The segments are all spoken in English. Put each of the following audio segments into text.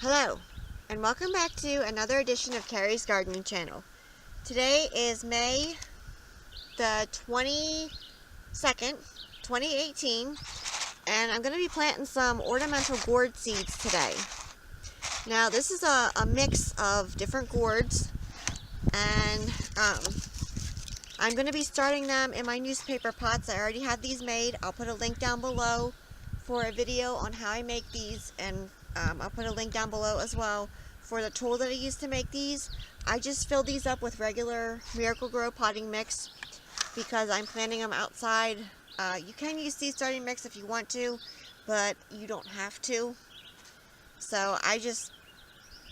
Hello, and welcome back to another edition of Carrie's Gardening Channel. Today is May the 22nd, 2018, and I'm going to be planting some ornamental gourd seeds today. Now, this is a mix of different gourds, and I'm going to be starting them in my newspaper pots. I already have these made. I'll put a link down below for a video on how I make these, and I'll put a link down below as well for the tool that I use to make these. I just fill these up with regular Miracle-Gro potting mix because I'm planting them outside. You can use seed starting mix if you want to, but you don't have to. So I just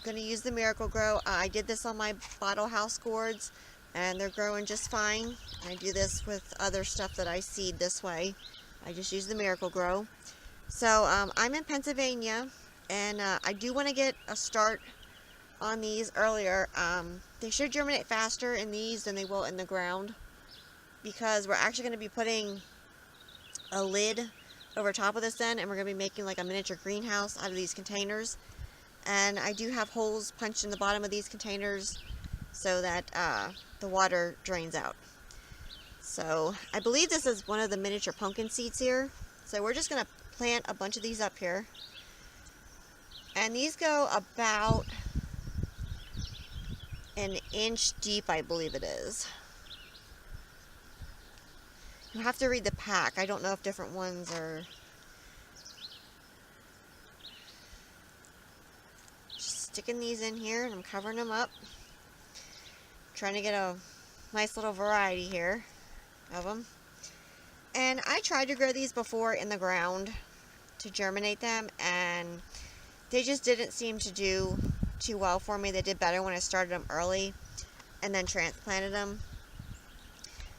going to use the Miracle-Gro. I did this on my bottle house gourds, and they're growing just fine. I do this with other stuff that I seed this way. I just use the Miracle-Gro. So I'm in Pennsylvania, and I do want to get a start on these earlier. They should germinate faster in these than they will in the ground, because we're actually going to be putting a lid over top of this then, and we're going to be making like a miniature greenhouse out of these containers. And I do have holes punched in the bottom of these containers so that the water drains out. So I believe this is one of the miniature pumpkin seeds here. So we're just going to plant a bunch of these up here. And these go about an inch deep, I believe it is. You'll have to read the pack. I don't know if different ones are... Just sticking these in here, and I'm covering them up. Trying to get a nice little variety here of them. And I tried to grow these before in the ground to germinate them, and they just didn't seem to do too well for me. They did better when I started them early and then transplanted them.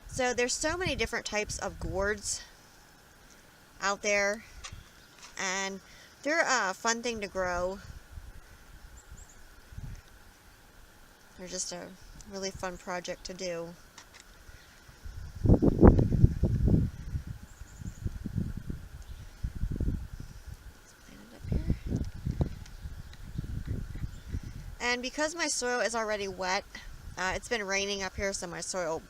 So there's so many different types of gourds out there, and they're a fun thing to grow. They're just a really fun project to do. And because my soil is already wet, it's been raining up here, so my soil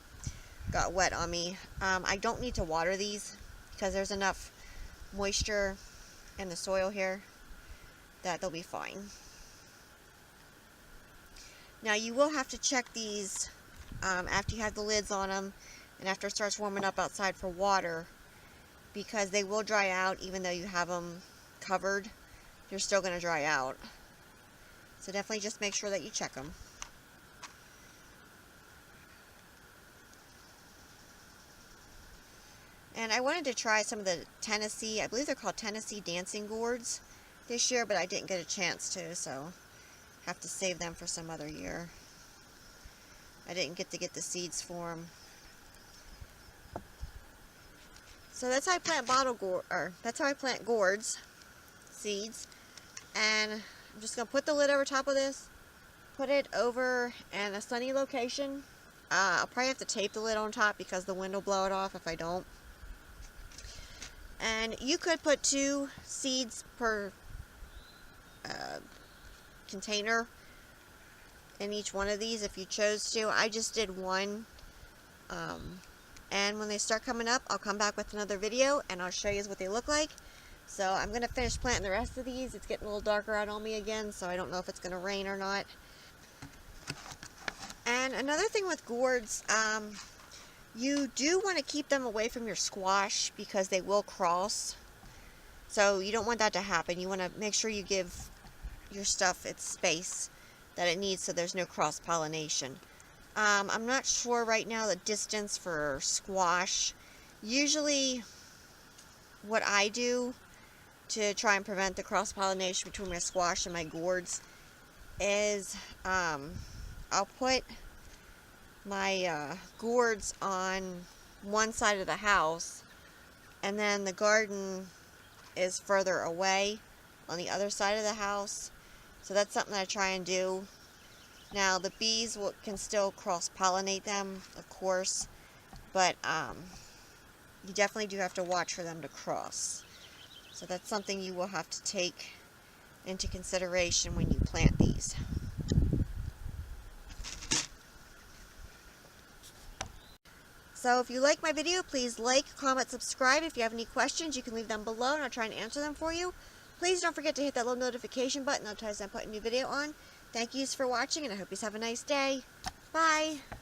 got wet on me. I don't need to water these because there's enough moisture in the soil here that they'll be fine. Now you will have to check these after you have the lids on them and after it starts warming up outside for water, because they will dry out even though you have them covered. They're still going to dry out. So definitely just make sure that you check them. And I wanted to try some of the Tennessee, I believe they're called Tennessee dancing gourds this year, but I didn't get a chance to, so have to save them for some other year. I didn't get to get the seeds for them. So that's how I plant that's how I plant gourds seeds. And I'm just going to put the lid over top of this, put it over in a sunny location. I'll probably have to tape the lid on top because the wind will blow it off if I don't. And you could put 2 seeds per container in each one of these if you chose to. I just did 1. And when they start coming up, I'll come back with another video and I'll show you what they look like. So I'm going to finish planting the rest of these. It's getting a little darker out on me again, so I don't know if it's going to rain or not. And another thing with gourds, you do want to keep them away from your squash because they will cross. So you don't want that to happen. You want to make sure you give your stuff its space that it needs so there's no cross-pollination. I'm not sure right now the distance for squash. Usually what I do to try and prevent the cross-pollination between my squash and my gourds is I'll put my gourds on one side of the house, and then the garden is further away on the other side of the house. So that's something that I try and do. Now the bees can still cross-pollinate them, of course, but you definitely do have to watch for them to cross. So that's something you will have to take into consideration when you plant these. So if you like my video, please like, comment, subscribe. If you have any questions, you can leave them below and I'll try and answer them for you. Please don't forget to hit that little notification button. I'll try to put a new video on. Thank yous for watching and I hope you have a nice day. Bye!